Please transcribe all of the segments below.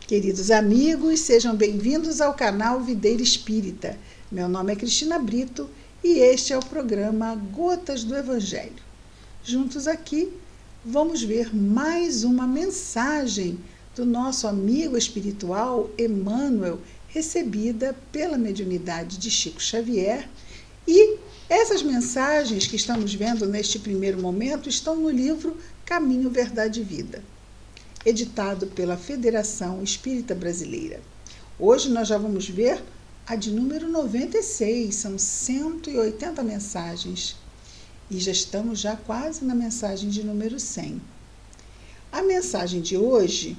Queridos amigos, sejam bem-vindos ao canal Videira Espírita. Meu nome é Cristina Brito e este é o programa Gotas do Evangelho. Juntos aqui, vamos ver mais uma mensagem do nosso amigo espiritual Emmanuel, recebida pela mediunidade de Chico Xavier. E essas mensagens que estamos vendo neste primeiro momento estão no livro Caminho, Verdade e Vida, editado pela Federação Espírita Brasileira. Hoje nós já vamos ver a de número 96, são 180 mensagens. E já estamos quase na mensagem de número 100. A mensagem de hoje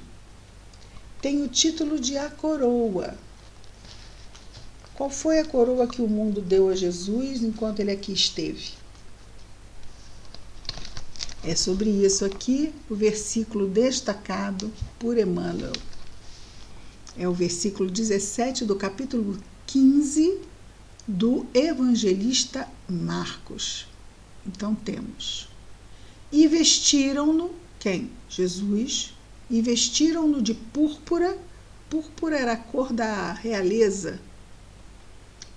tem o título de A Coroa. Qual foi a coroa que o mundo deu a Jesus enquanto ele aqui esteve? É sobre isso aqui o versículo destacado por Emmanuel. É o versículo 17 do capítulo 15 do Evangelista Marcos. Então temos: e vestiram-no, quem? Jesus. E vestiram-no de púrpura. Púrpura era a cor da realeza.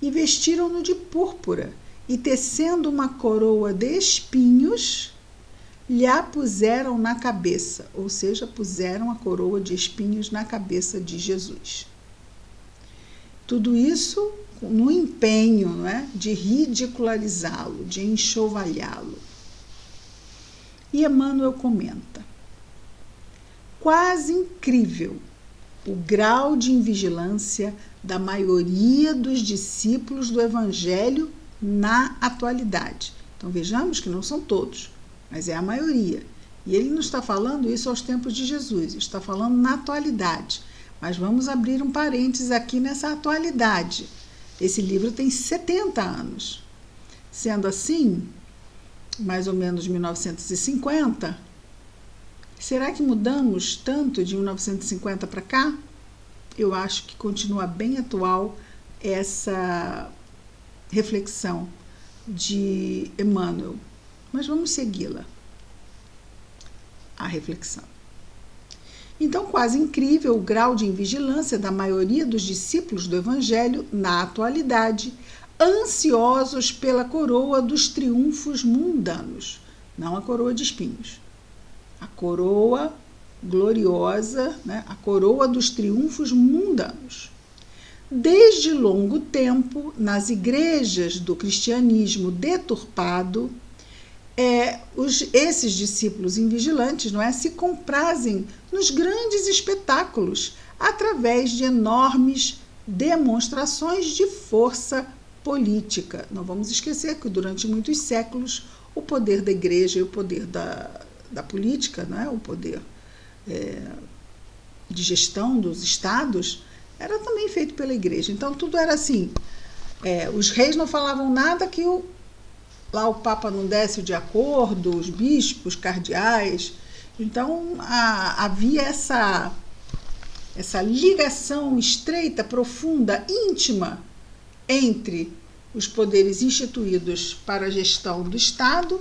E vestiram-no de púrpura, e tecendo uma coroa de espinhos, lhe a puseram na cabeça, ou seja, puseram a coroa de espinhos na cabeça de Jesus. Tudo isso no empenho, não é, de ridicularizá-lo, de enxovalhá-lo. E Emmanuel comenta: quase incrível o grau de invigilância da maioria dos discípulos do Evangelho na atualidade. Então vejamos que não são todos, mas é a maioria. E ele não está falando isso aos tempos de Jesus, está falando na atualidade. Mas vamos abrir um parênteses aqui nessa atualidade. Esse livro tem 70 anos. Sendo assim, mais ou menos 1950, será que mudamos tanto de 1950 para cá? Eu acho que continua bem atual essa reflexão de Emmanuel. Mas vamos segui-la, a reflexão. Então, quase incrível o grau de invigilância da maioria dos discípulos do Evangelho na atualidade, ansiosos pela coroa dos triunfos mundanos, não a coroa de espinhos, a coroa gloriosa, né? A coroa dos triunfos mundanos. Desde longo tempo, nas igrejas do cristianismo deturpado, esses discípulos invigilantes, não é, se comprazem nos grandes espetáculos através de enormes demonstrações de força política. Não vamos esquecer que durante muitos séculos o poder da igreja e o poder da política, não é, o poder de gestão dos estados, era também feito pela igreja. Então tudo era assim, os reis não falavam nada que lá o Papa não desse de acordo, os bispos, cardeais. Então havia essa ligação estreita, profunda, íntima entre os poderes instituídos para a gestão do Estado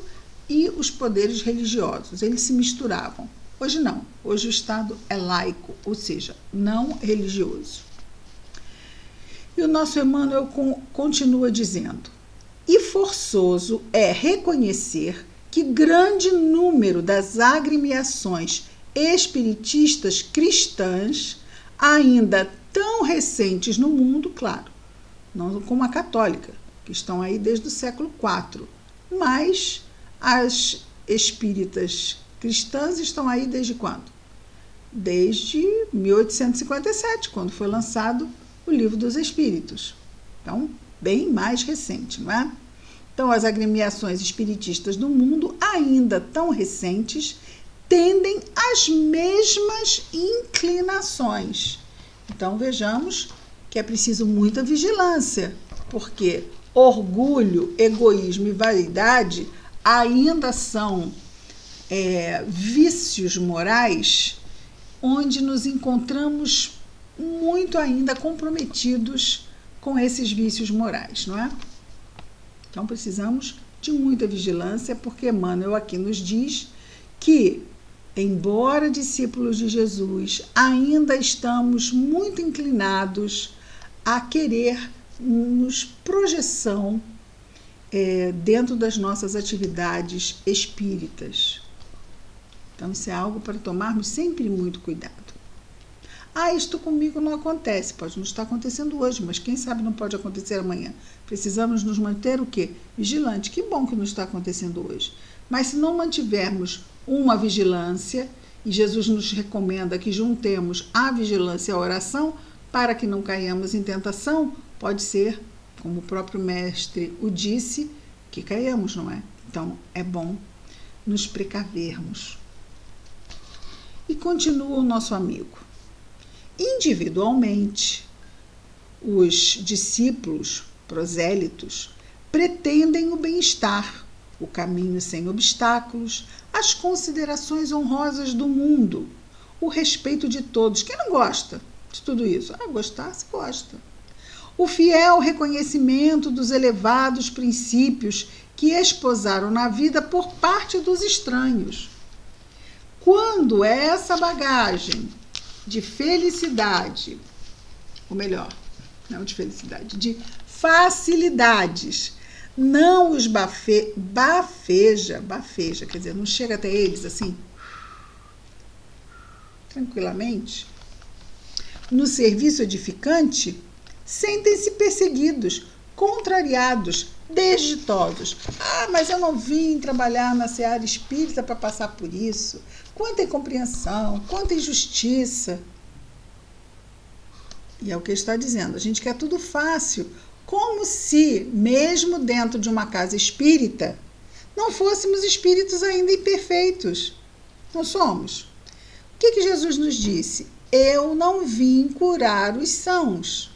e os poderes religiosos. Eles se misturavam. Hoje não. Hoje o Estado é laico, ou seja, não religioso. E o nosso Emmanuel continua dizendo: e forçoso é reconhecer que grande número das agremiações espiritistas cristãs, ainda tão recentes no mundo, claro, não como a católica, que estão aí desde o século IV, mas as espíritas cristãs estão aí desde quando? Desde 1857, quando foi lançado o Livro dos Espíritos. Então, bem mais recente, não é? Então, as agremiações espiritistas do mundo, ainda tão recentes, tendem às mesmas inclinações. Então, vejamos que é preciso muita vigilância, porque orgulho, egoísmo e vaidade ainda são vícios morais onde nos encontramos muito ainda comprometidos com esses vícios morais, não é? Então precisamos de muita vigilância, porque Emmanuel aqui nos diz que embora discípulos de Jesus, ainda estamos muito inclinados a querer nos projeção dentro das nossas atividades espíritas. Então, isso é algo para tomarmos sempre muito cuidado. Isto comigo não acontece. Pode não estar acontecendo hoje, mas quem sabe não pode acontecer amanhã. Precisamos nos manter o quê? Vigilante. Que bom que não está acontecendo hoje. Mas se não mantivermos uma vigilância, e Jesus nos recomenda que juntemos a vigilância à oração, para que não caiamos em tentação, pode ser, como o próprio mestre o disse, que caiamos, não é? Então, é bom nos precavermos. E continua o nosso amigo. Individualmente, os discípulos prosélitos pretendem o bem-estar, o caminho sem obstáculos, as considerações honrosas do mundo, o respeito de todos. Quem não gosta de tudo isso? Gostar se gosta. O fiel reconhecimento dos elevados princípios que esposaram na vida por parte dos estranhos. Quando essa bagagem de felicidade, ou melhor, não de felicidade, de facilidades, não os bafeja, quer dizer, não chega até eles assim, tranquilamente, no serviço edificante, sentem-se perseguidos, contrariados, desditosos. Mas eu não vim trabalhar na seara espírita para passar por isso. Quanta incompreensão, quanta injustiça. E é o que ele está dizendo. A gente quer tudo fácil, como se, mesmo dentro de uma casa espírita, não fôssemos espíritos ainda imperfeitos. Não somos. O que Jesus nos disse? Eu não vim curar os sãos.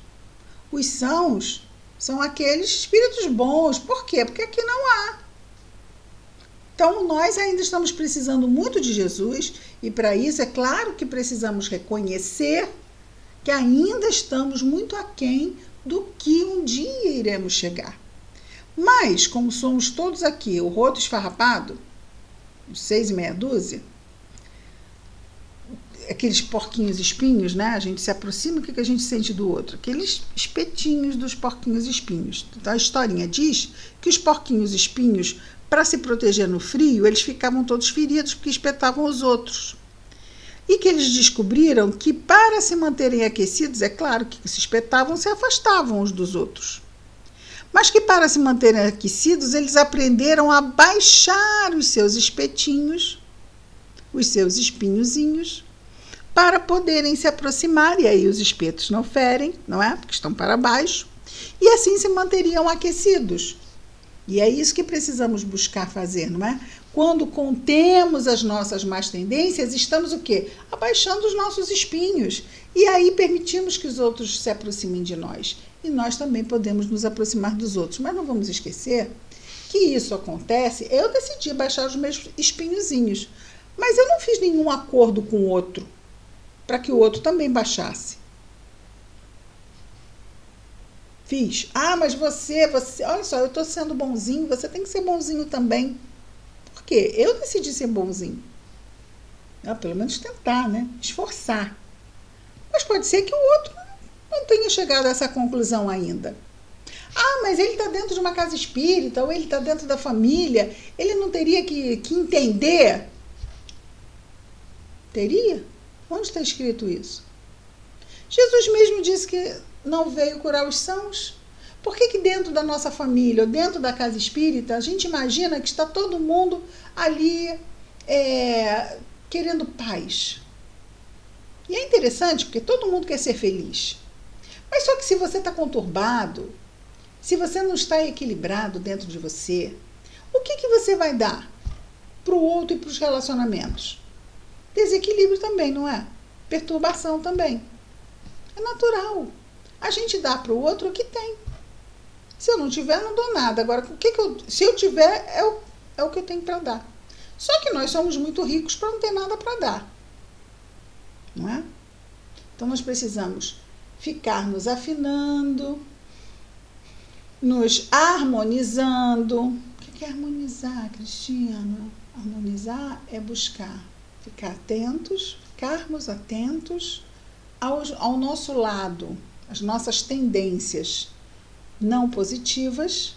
Os sãos são aqueles espíritos bons. Por quê? Porque aqui não há. Então, nós ainda estamos precisando muito de Jesus, e para isso é claro que precisamos reconhecer que ainda estamos muito aquém do que um dia iremos chegar. Mas, como somos todos aqui, o rodo esfarrapado, 6 e meia dúzia, aqueles porquinhos espinhos, né? A gente se aproxima, o que a gente sente do outro? Aqueles espetinhos dos porquinhos espinhos. Então, a historinha diz que os porquinhos espinhos, para se proteger no frio, eles ficavam todos feridos porque espetavam os outros. E que eles descobriram que, para se manterem aquecidos, é claro que se espetavam, se afastavam uns dos outros. Mas que, para se manterem aquecidos, eles aprenderam a baixar os seus espetinhos, os seus espinhozinhos, para poderem se aproximar, e aí os espetos não ferem, não é? Porque estão para baixo, e assim se manteriam aquecidos. E é isso que precisamos buscar fazer, não é? Quando contemos as nossas más tendências, estamos o quê? Abaixando os nossos espinhos. E aí permitimos que os outros se aproximem de nós. E nós também podemos nos aproximar dos outros. Mas não vamos esquecer que isso acontece. Eu decidi baixar os meus espinhozinhos, mas eu não fiz nenhum acordo com o outro para que o outro também baixasse. Fiz. Mas você, olha só, eu estou sendo bonzinho, você tem que ser bonzinho também. Por quê? Eu decidi ser bonzinho. Pelo menos tentar, né? Esforçar. Mas pode ser que o outro não tenha chegado a essa conclusão ainda. Mas ele está dentro de uma casa espírita, ou ele está dentro da família, ele não teria que entender? Teria? Onde está escrito isso? Jesus mesmo disse que não veio curar os sãos. Por que dentro da nossa família, ou dentro da casa espírita, a gente imagina que está todo mundo ali querendo paz? E é interessante, porque todo mundo quer ser feliz. Mas só que se você está conturbado, se você não está equilibrado dentro de você, o que você vai dar para o outro e para os relacionamentos? Desequilíbrio também, não é? Perturbação também. É natural. A gente dá para o outro o que tem. Se eu não tiver, não dou nada. Agora, se eu tiver, é o que eu tenho para dar. Só que nós somos muito ricos para não ter nada para dar. Não é? Então, nós precisamos ficar nos afinando, nos harmonizando. O que é harmonizar, Cristina? Harmonizar é buscar ficarmos atentos ao nosso lado, às nossas tendências não positivas.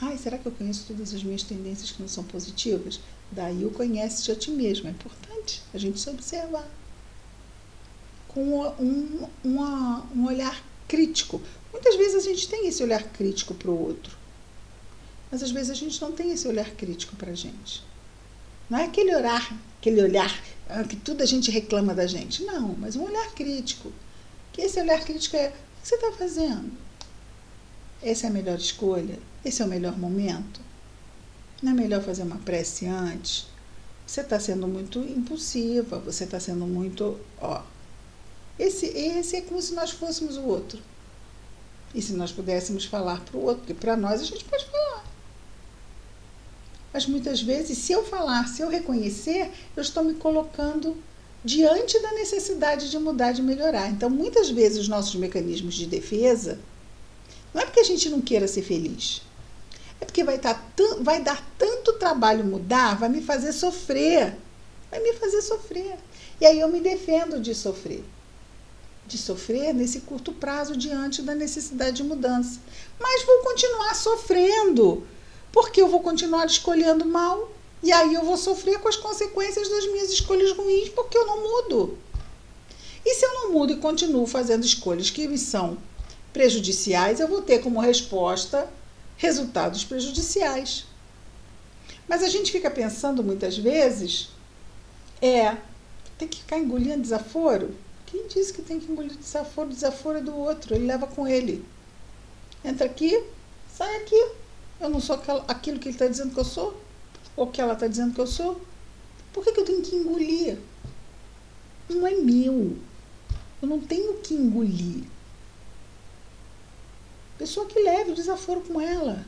Ai, será que eu conheço todas as minhas tendências que não são positivas? Daí o conhece-te a ti mesmo. É importante a gente se observar com um olhar crítico. Muitas vezes a gente tem esse olhar crítico para o outro, mas às vezes a gente não tem esse olhar crítico para a gente. Não é aquele olhar que tudo a gente reclama da gente. Não, mas um olhar crítico. Que esse olhar crítico é: o que você está fazendo? Essa é a melhor escolha? Esse é o melhor momento? Não é melhor fazer uma prece antes? Você está sendo muito impulsiva, você está sendo muito... Esse é como se nós fôssemos o outro. E se nós pudéssemos falar para o outro, porque para nós a gente pode falar. Mas muitas vezes, se eu falar, se eu reconhecer, eu estou me colocando diante da necessidade de mudar, de melhorar. Então, muitas vezes, os nossos mecanismos de defesa, não é porque a gente não queira ser feliz, é porque vai dar tanto trabalho mudar, vai me fazer sofrer. Vai me fazer sofrer. E aí eu me defendo de sofrer. De sofrer nesse curto prazo diante da necessidade de mudança. Mas vou continuar sofrendo, porque eu vou continuar escolhendo mal, e aí eu vou sofrer com as consequências das minhas escolhas ruins, porque eu não mudo. E se eu não mudo e continuo fazendo escolhas que me são prejudiciais, eu vou ter como resposta resultados prejudiciais. Mas a gente fica pensando muitas vezes, tem que ficar engolindo desaforo? Quem disse que tem que engolir desaforo? Desaforo é do outro, ele leva com ele. Entra aqui, sai aqui. Eu não sou aquilo que ele está dizendo que eu sou? Ou que ela está dizendo que eu sou? Por que eu tenho que engolir? Não é meu. Eu não tenho que engolir. Pessoa que leve o desaforo com ela.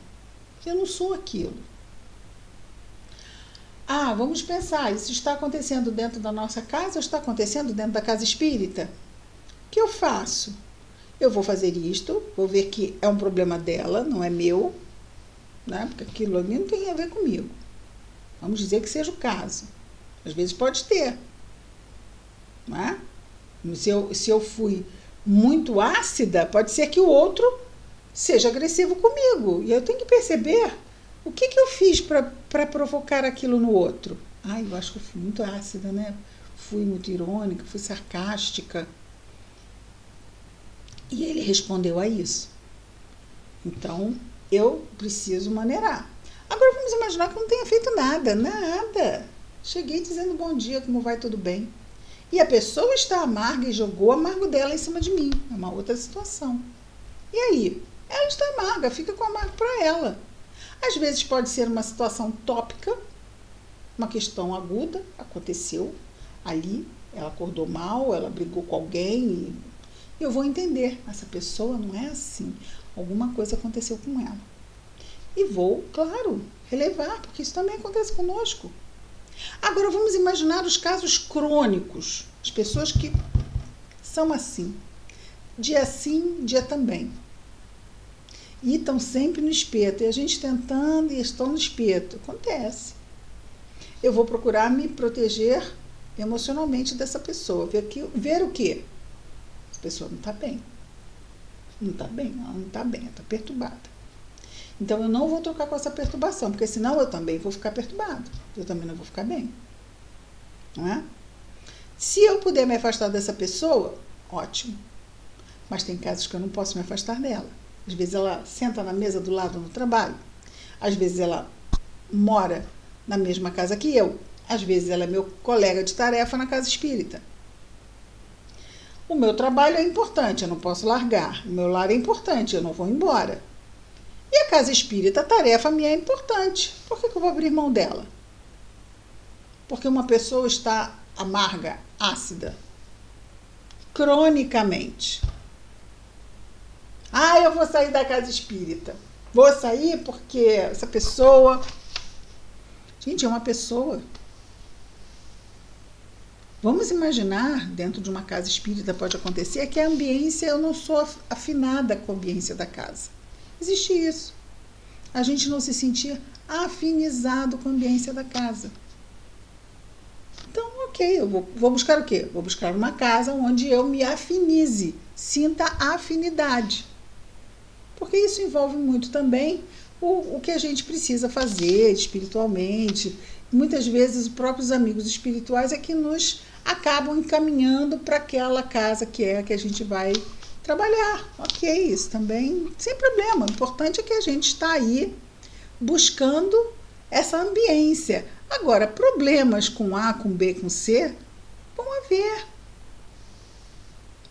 Eu não sou aquilo. Vamos pensar, isso está acontecendo dentro da nossa casa ou está acontecendo dentro da casa espírita? O que eu faço? Eu vou fazer isto, vou ver que é um problema dela, não é meu, né? Porque aquilo ali não tem a ver comigo. Vamos dizer que seja o caso. Às vezes pode ter. Não é? Se eu fui muito ácida, pode ser que o outro seja agressivo comigo. E eu tenho que perceber o que eu fiz para provocar aquilo no outro. Eu acho que eu fui muito ácida, né? Fui muito irônica, fui sarcástica. E ele respondeu a isso. Então, eu preciso maneirar. Agora vamos imaginar que eu não tenha feito nada. Cheguei dizendo bom dia, como vai, tudo bem. E a pessoa está amarga e jogou o amargo dela em cima de mim. É uma outra situação. E aí? Ela está amarga, fica com o amargo para ela. Às vezes pode ser uma situação tópica, uma questão aguda, aconteceu ali, ela acordou mal, ela brigou com alguém e eu vou entender, essa pessoa não é assim, alguma coisa aconteceu com ela. E vou, claro, relevar, porque isso também acontece conosco. Agora vamos imaginar os casos crônicos, as pessoas que são assim, dia sim, dia também. E estão sempre no espeto, e a gente tentando e estão no espeto. Acontece. Eu vou procurar me proteger emocionalmente dessa pessoa. Ver o quê? Essa pessoa não está bem. Não está bem, ela não está bem, ela está perturbada. Então eu não vou trocar com essa perturbação, porque senão eu também vou ficar perturbado. Eu também não vou ficar bem. Não é? Se eu puder me afastar dessa pessoa, ótimo. Mas tem casos que eu não posso me afastar dela. Às vezes ela senta na mesa do lado no trabalho. Às vezes ela mora na mesma casa que eu. Às vezes ela é meu colega de tarefa na casa espírita. O meu trabalho é importante, eu não posso largar. O meu lar é importante, eu não vou embora. E a casa espírita, a tarefa minha é importante. Por que eu vou abrir mão dela? Porque uma pessoa está amarga, ácida, cronicamente. Eu vou sair da casa espírita. Vou sair porque essa pessoa... Gente, é uma pessoa. Vamos imaginar, dentro de uma casa espírita pode acontecer, que a ambiência, eu não sou afinada com a ambiência da casa. Existe isso. A gente não se sentir afinizado com a ambiência da casa. Então, ok, eu vou buscar o quê? Vou buscar uma casa onde eu me afinize, sinta afinidade. Porque isso envolve muito também o que a gente precisa fazer espiritualmente. Muitas vezes, os próprios amigos espirituais é que nos acabam encaminhando para aquela casa que é a que a gente vai trabalhar. Ok, isso também sem problema. O importante é que a gente está aí buscando essa ambiência. Agora, problemas com A, com B, com C, vão haver.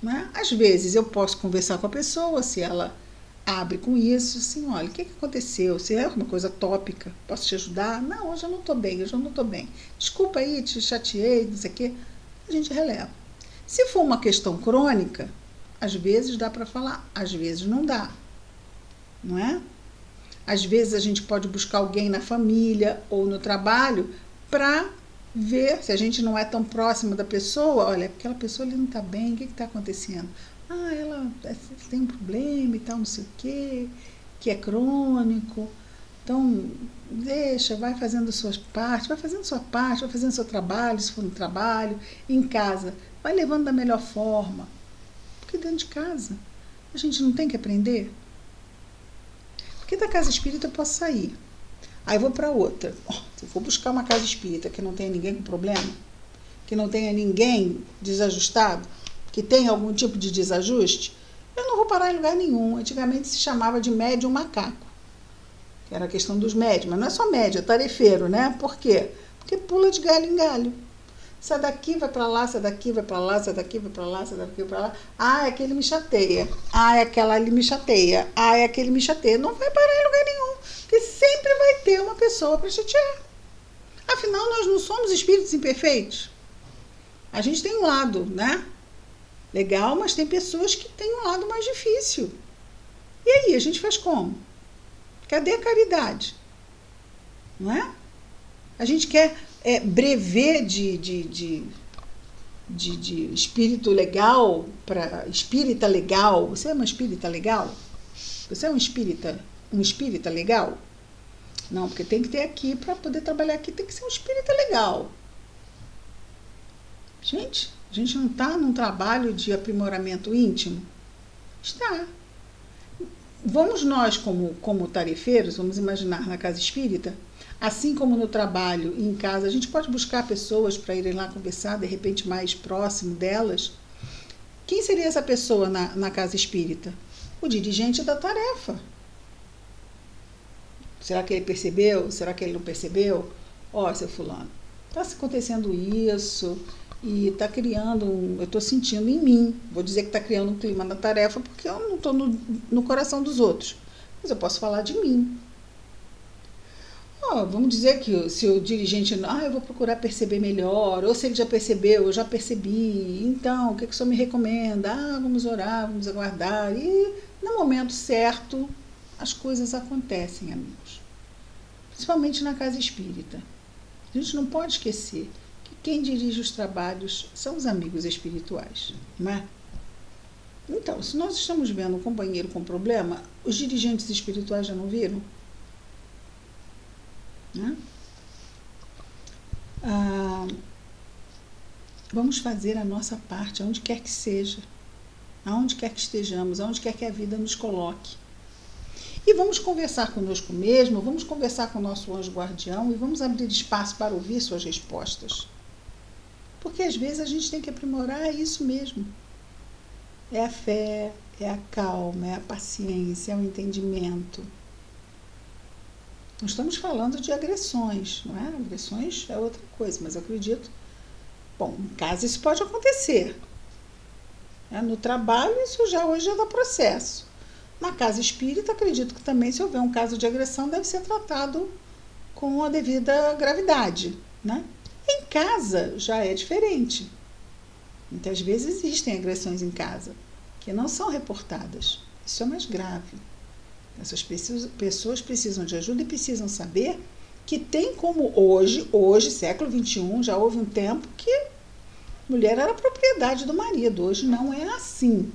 Né? Às vezes eu posso conversar com a pessoa, se ela abre com isso, assim, olha, o que aconteceu? Se é uma coisa tópica, posso te ajudar? Não, hoje eu não estou bem, hoje eu não estou bem. Desculpa aí, te chateei, não sei o quê. A gente releva. Se for uma questão crônica, às vezes dá para falar, às vezes não dá. Não é? Às vezes a gente pode buscar alguém na família ou no trabalho para ver se a gente não é tão próximo da pessoa. Olha, aquela pessoa ali não está bem, o que está acontecendo? Ah, ela tem um problema e tal, não sei o quê, que é crônico. Então, deixa, vai fazendo suas partes, vai fazendo sua parte, vai fazendo seu trabalho, se for no trabalho, em casa. Vai levando da melhor forma. Porque dentro de casa a gente não tem que aprender. Porque da casa espírita eu posso sair. Aí vou para outra. Eu vou buscar uma casa espírita que não tenha ninguém com problema, que não tenha ninguém desajustado, que tenha algum tipo de desajuste, eu não vou parar em lugar nenhum. Antigamente se chamava de médium macaco, que era a questão dos médios, mas não é só médio, é tarefeiro, né? Por quê? Porque pula de galho em galho. Sai daqui, vai para lá, sai daqui, vai para lá, sai daqui, vai para lá, sai daqui, vai para lá. Ah, é aquele me chateia. Ah, é aquela ali me chateia. Ah, é aquele me chateia. Não vai parar em lugar nenhum, porque sempre vai ter uma pessoa para chatear. Afinal, nós não somos espíritos imperfeitos. A gente tem um lado, né? Legal, mas tem pessoas que têm um lado mais difícil. E aí, a gente faz como? Cadê a caridade? Não é? A gente quer brevet de espírito legal para espírita legal. Você é uma espírita legal? Você é um espírita legal? Não, porque tem que ter aqui, para poder trabalhar aqui, tem que ser um espírita legal. Gente, a gente não está num trabalho de aprimoramento íntimo? Está. Vamos nós, como tarefeiros, vamos imaginar na casa espírita, assim como no trabalho e em casa, a gente pode buscar pessoas para irem lá conversar, de repente mais próximo delas. Quem seria essa pessoa na casa espírita? O dirigente da tarefa. Será que ele percebeu? Será que ele não percebeu? Ó, seu fulano, está acontecendo isso e está criando eu estou sentindo em mim, vou dizer que está criando um clima na tarefa porque eu não estou no coração dos outros, mas eu posso falar de mim. Vamos dizer que se o dirigente, eu vou procurar perceber melhor, ou se ele já percebeu, eu já percebi, então, o que o senhor me recomenda? Vamos orar, vamos aguardar, e no momento certo as coisas acontecem, amigos. Principalmente na casa espírita. A gente não pode esquecer que quem dirige os trabalhos são os amigos espirituais, não é? Então, se nós estamos vendo um companheiro com problema, os dirigentes espirituais já não viram? Né? Vamos fazer a nossa parte, aonde quer que seja, aonde quer que estejamos, aonde quer que a vida nos coloque. E vamos conversar conosco mesmo, vamos conversar com o nosso anjo guardião e vamos abrir espaço para ouvir suas respostas. Porque às vezes a gente tem que aprimorar isso mesmo. É a fé, é a calma, é a paciência, é o entendimento. Não estamos falando de agressões, não é? Agressões é outra coisa, mas eu acredito. Bom, em casa isso pode acontecer. No trabalho isso hoje já dá processo. Na casa espírita, acredito que também, se houver um caso de agressão, deve ser tratado com a devida gravidade, né? Em casa já é diferente. Muitas vezes existem agressões em casa que não são reportadas. Isso é mais grave. Essas pessoas precisam de ajuda e precisam saber que tem como hoje, século XXI, já houve um tempo que mulher era propriedade do marido. Hoje não é assim.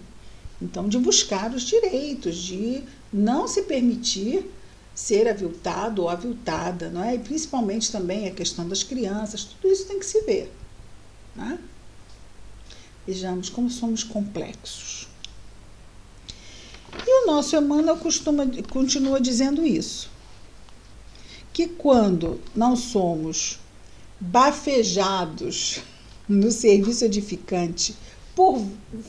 Então, de buscar os direitos, de não se permitir ser aviltado ou aviltada, não é? E principalmente também a questão das crianças, tudo isso tem que se ver. né? Vejamos como somos complexos. E o nosso Emmanuel continua dizendo isso, que quando não somos bafejados no serviço edificante por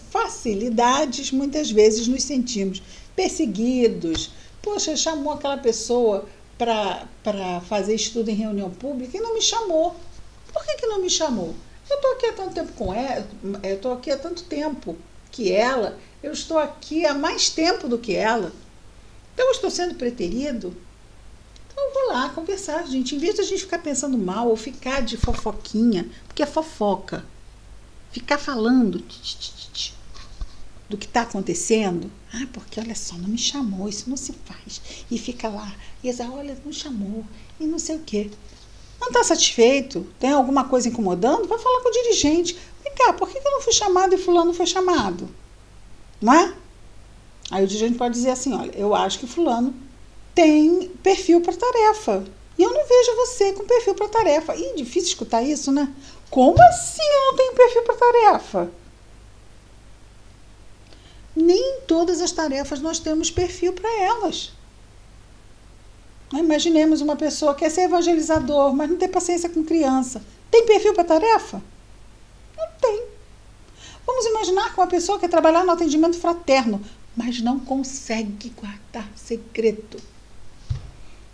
facilidades, muitas vezes nos sentimos perseguidos. Poxa, chamou aquela pessoa para fazer estudo em reunião pública e não me chamou. Por que não me chamou? Eu estou aqui há tanto tempo com ela, eu estou aqui há tanto tempo que ela, eu estou aqui há mais tempo do que ela. Então eu estou sendo preterido? Então eu vou lá conversar, gente. Em vez de a gente ficar pensando mal ou ficar de fofoquinha, porque é fofoca, ficar falando do que está acontecendo. Ah, porque olha só, não me chamou, isso não se faz. E fica lá, e diz, olha, não chamou, e não sei o quê. Não está satisfeito? Tem alguma coisa incomodando? Vai falar com o dirigente. Vem cá, por que eu não fui chamado e fulano foi chamado? Não é? Aí o dirigente pode dizer assim, olha, eu acho que fulano tem perfil para tarefa. E eu não vejo você com perfil para tarefa. Ih, difícil escutar isso, né? Como assim eu não tenho perfil para tarefa? Nem todas as tarefas nós temos perfil para elas. Imaginemos uma pessoa que quer ser evangelizador, mas não tem paciência com criança. Tem perfil para tarefa? Não tem. Vamos imaginar que uma pessoa quer trabalhar no atendimento fraterno, mas não consegue guardar segredo.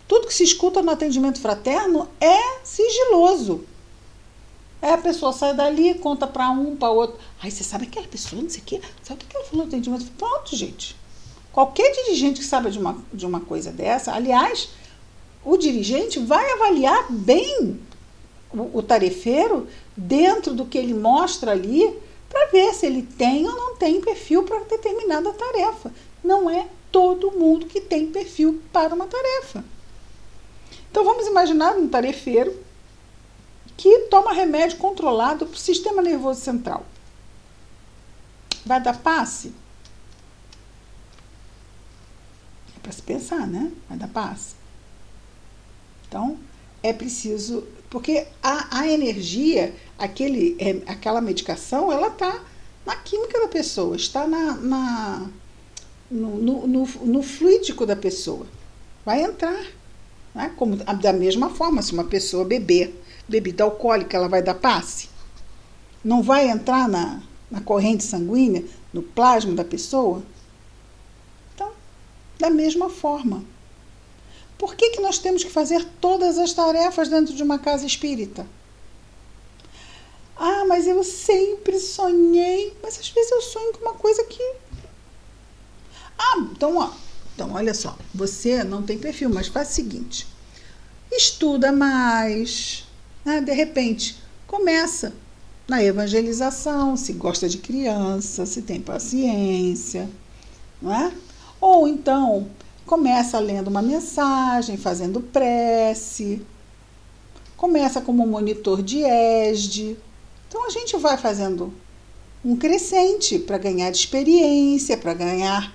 Tudo que se escuta no atendimento fraterno é sigiloso. Aí a pessoa sai dali, conta para um, para outro. Aí você sabe aquela pessoa, não sei o quê? Sabe o que ela falou no atendimento? Pronto, gente. Qualquer dirigente que saiba de uma coisa dessa, aliás, o dirigente vai avaliar bem o tarefeiro dentro do que ele mostra ali para ver se ele tem ou não tem perfil para determinada tarefa. Não é todo mundo que tem perfil para uma tarefa. Então vamos imaginar um tarefeiro que toma remédio controlado para o sistema nervoso central. Vai dar passe? É para se pensar, né? Vai dar passe. Então, é preciso... Porque a energia, aquela medicação, ela está na química da pessoa, está no fluídico da pessoa. Vai entrar. Né? Como, da mesma forma, se uma pessoa beber bebida alcoólica, ela vai dar passe? Não vai entrar na corrente sanguínea, no plasma da pessoa? Então, da mesma forma. Por que nós temos que fazer todas as tarefas dentro de uma casa espírita? Ah, mas eu sempre sonhei. Mas às vezes eu sonho com uma coisa que... Ah, então olha só. Você não tem perfil, mas faz o seguinte. Estuda mais. Né? De repente, começa na evangelização, se gosta de criança, se tem paciência. Não é? Ou então... Começa lendo uma mensagem, fazendo prece. Começa como monitor de ESD. Então, a gente vai fazendo um crescente para ganhar experiência, para ganhar,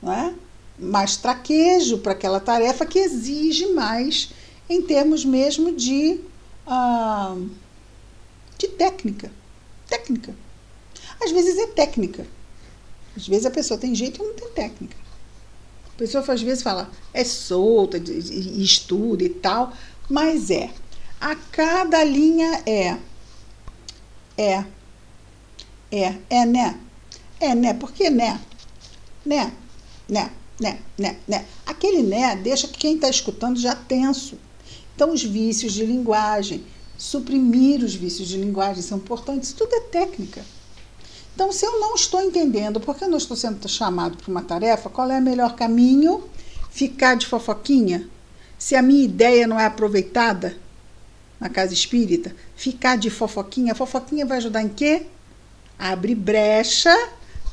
não é? Mais traquejo para aquela tarefa que exige mais em termos mesmo de técnica. Técnica. Às vezes é técnica. Às vezes a pessoa tem jeito e não tem técnica. A pessoa às vezes fala, é solta, estuda e tal, mas a cada linha né? Por que né? Né? Aquele né deixa quem está escutando já tenso. Então, os vícios de linguagem, suprimir os vícios de linguagem são importantes, tudo é técnica. Então, se eu não estou entendendo porque eu não estou sendo chamado para uma tarefa, qual é o melhor caminho? Ficar de fofoquinha? Se a minha ideia não é aproveitada na casa espírita, ficar de fofoquinha. A fofoquinha vai ajudar em quê? Abre brecha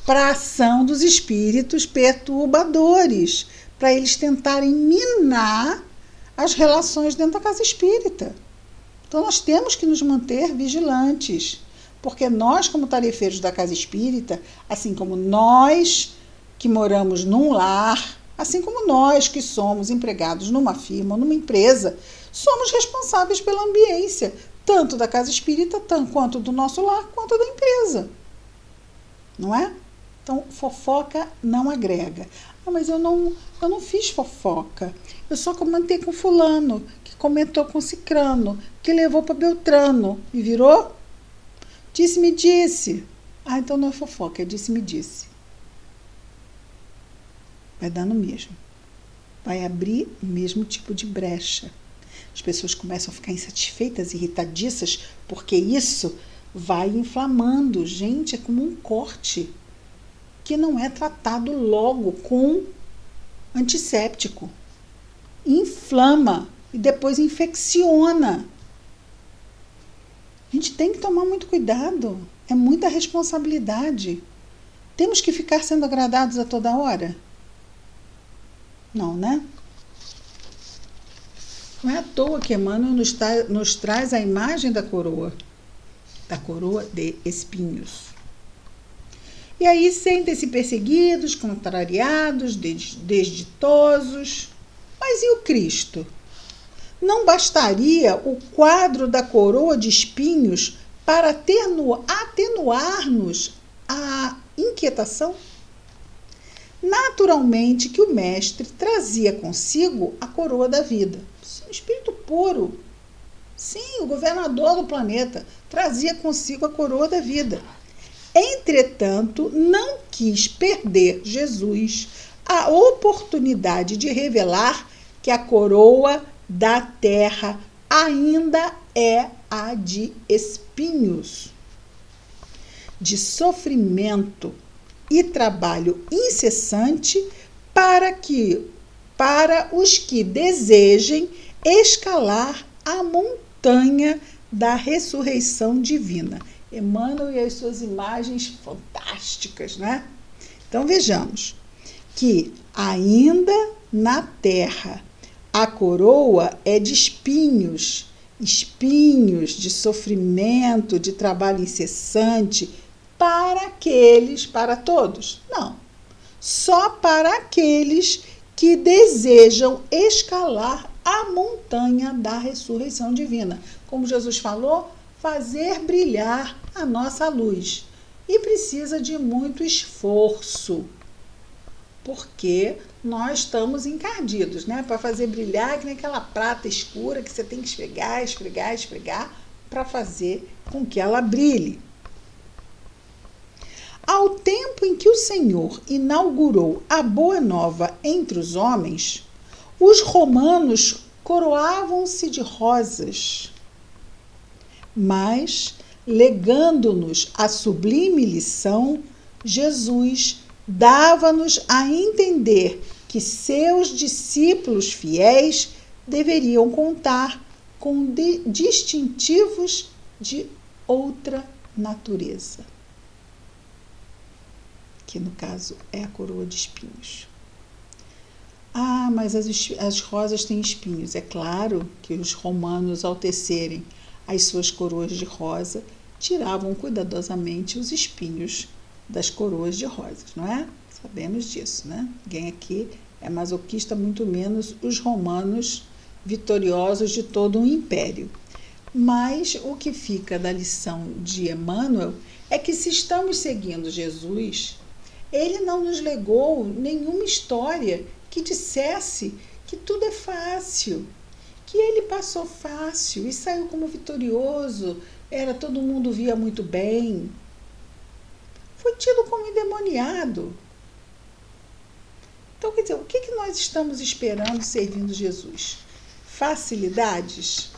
para a ação dos espíritos perturbadores, para eles tentarem minar as relações dentro da casa espírita. Então, nós temos que nos manter vigilantes. Porque nós, como tarefeiros da casa espírita, assim como nós que moramos num lar, assim como nós que somos empregados numa firma, numa empresa, somos responsáveis pela ambiência, tanto da casa espírita, tanto quanto do nosso lar, quanto da empresa. Não é? Então, fofoca não agrega. Ah, mas eu não fiz fofoca. Eu só comentei com fulano, que comentou com cicrano, que levou para Beltrano. E virou? Disse-me disse. Ah, então não é fofoca, é disse-me disse. Vai dar no mesmo. Vai abrir o mesmo tipo de brecha. As pessoas começam a ficar insatisfeitas, irritadiças, porque isso vai inflamando. Gente, é como um corte que não é tratado logo com antisséptico. Inflama e depois infecciona. A gente tem que tomar muito cuidado. É muita responsabilidade. Temos que ficar sendo agradados a toda hora? Não, né? Não é à toa que Emmanuel nos traz a imagem da coroa de espinhos. E aí sentem-se perseguidos, contrariados, desditosos. Mas e o Cristo? Não bastaria o quadro da coroa de espinhos para atenuar-nos a inquietação? Naturalmente que o mestre trazia consigo a coroa da vida. Um espírito puro. Sim, o governador do planeta trazia consigo a coroa da vida. Entretanto, não quis perder Jesus a oportunidade de revelar que a coroa da terra ainda é a de espinhos, de sofrimento e trabalho incessante para os que desejem escalar a montanha da ressurreição divina. Emmanuel e as suas imagens fantásticas, né? Então vejamos que ainda na terra a coroa é de espinhos, espinhos de sofrimento, de trabalho incessante, para todos? Não. Só para aqueles que desejam escalar a montanha da ressurreição divina. Como Jesus falou, fazer brilhar a nossa luz. E precisa de muito esforço, porque nós estamos encardidos, né? Para fazer brilhar, que nem aquela prata escura que você tem que esfregar para fazer com que ela brilhe. Ao tempo em que o Senhor inaugurou a Boa Nova entre os homens, os romanos coroavam-se de rosas. Mas, legando-nos a sublime lição, Jesus dava-nos a entender que seus discípulos fiéis deveriam contar com distintivos de outra natureza, que no caso é a coroa de espinhos. Ah, mas as rosas têm espinhos. É claro que os romanos, ao tecerem as suas coroas de rosa, tiravam cuidadosamente os espinhos das coroas de rosas, não é? Sabemos disso, né? Ninguém aqui é masoquista, muito menos os romanos vitoriosos de todo um império. Mas o que fica da lição de Emmanuel é que, se estamos seguindo Jesus, ele não nos legou nenhuma história que dissesse que tudo é fácil, que ele passou fácil e saiu como vitorioso, todo mundo via muito bem. Foi tido como endemoniado. Então, quer dizer, o que nós estamos esperando servindo Jesus? Facilidades?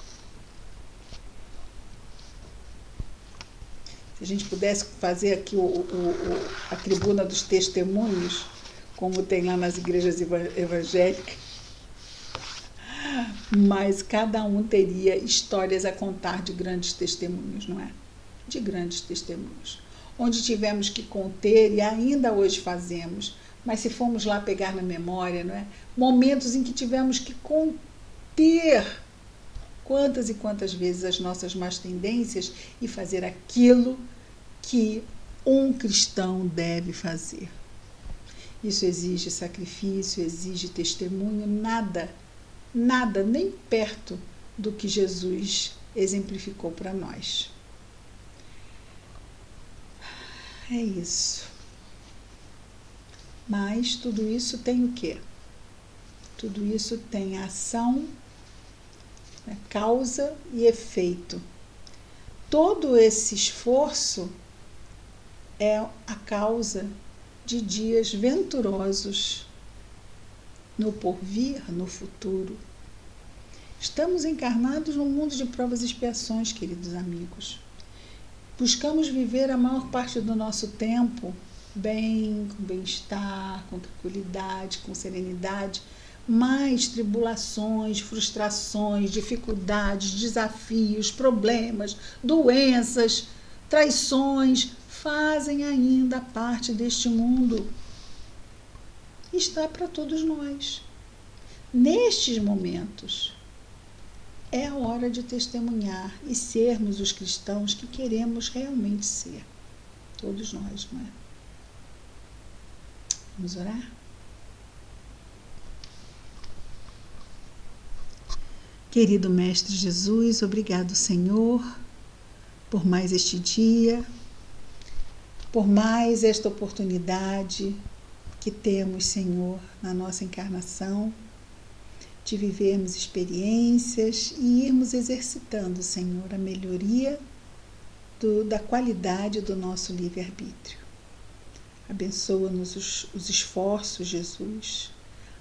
Se a gente pudesse fazer aqui a tribuna dos testemunhos, como tem lá nas igrejas evangélicas, mas cada um teria histórias a contar de grandes testemunhos, não é? De grandes testemunhos. Onde tivemos que conter, e ainda hoje fazemos, mas se formos lá pegar na memória, não é? Momentos em que tivemos que conter quantas e quantas vezes as nossas más tendências e fazer aquilo que um cristão deve fazer. Isso exige sacrifício, exige testemunho, nada, nem perto do que Jesus exemplificou para nós. É isso. Mas tudo isso tem o quê? Tudo isso tem ação, né, causa e efeito. Todo esse esforço é a causa de dias venturosos no porvir, no futuro. Estamos encarnados num mundo de provas e expiações, queridos amigos. Buscamos viver a maior parte do nosso tempo bem, com bem-estar, com tranquilidade, com serenidade, mas tribulações, frustrações, dificuldades, desafios, problemas, doenças, traições fazem ainda parte deste mundo. Está para todos nós. Nestes momentos, é a hora de testemunhar e sermos os cristãos que queremos realmente ser. Todos nós, não é? Vamos orar? Querido Mestre Jesus, obrigado, Senhor, por mais este dia, por mais esta oportunidade que temos, Senhor, na nossa encarnação, de vivermos experiências e irmos exercitando, Senhor, a melhoria da qualidade do nosso livre-arbítrio. Abençoa-nos os esforços, Jesus.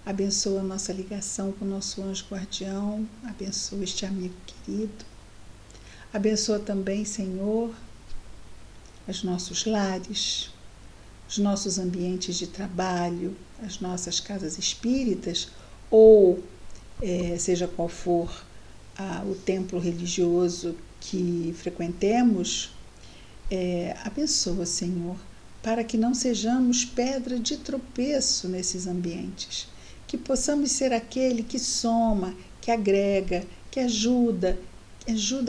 Abençoa a nossa ligação com o nosso anjo guardião. Abençoa este amigo querido. Abençoa também, Senhor, os nossos lares, os nossos ambientes de trabalho, as nossas casas espíritas, ou seja qual for o templo religioso que frequentemos. Abençoa, Senhor, para que não sejamos pedra de tropeço nesses ambientes, que possamos ser aquele que soma, que agrega, que ajuda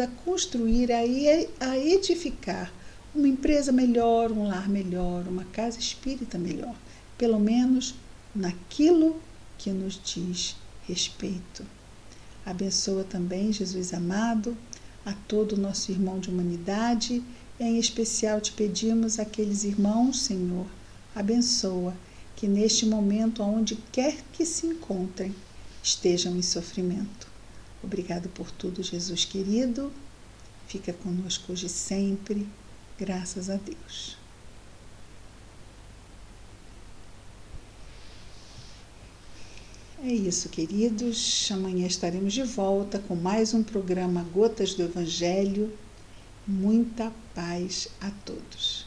a construir, a edificar uma empresa melhor, um lar melhor, uma casa espírita melhor, pelo menos naquilo que nos diz respeito. Abençoa também, Jesus amado, a todo o nosso irmão de humanidade. Em especial te pedimos aqueles irmãos, Senhor, abençoa, que neste momento, aonde quer que se encontrem, estejam em sofrimento. Obrigado por tudo, Jesus querido. Fica conosco hoje e sempre. Graças a Deus. É isso, queridos. Amanhã estaremos de volta com mais um programa Gotas do Evangelho. Muita paz a todos.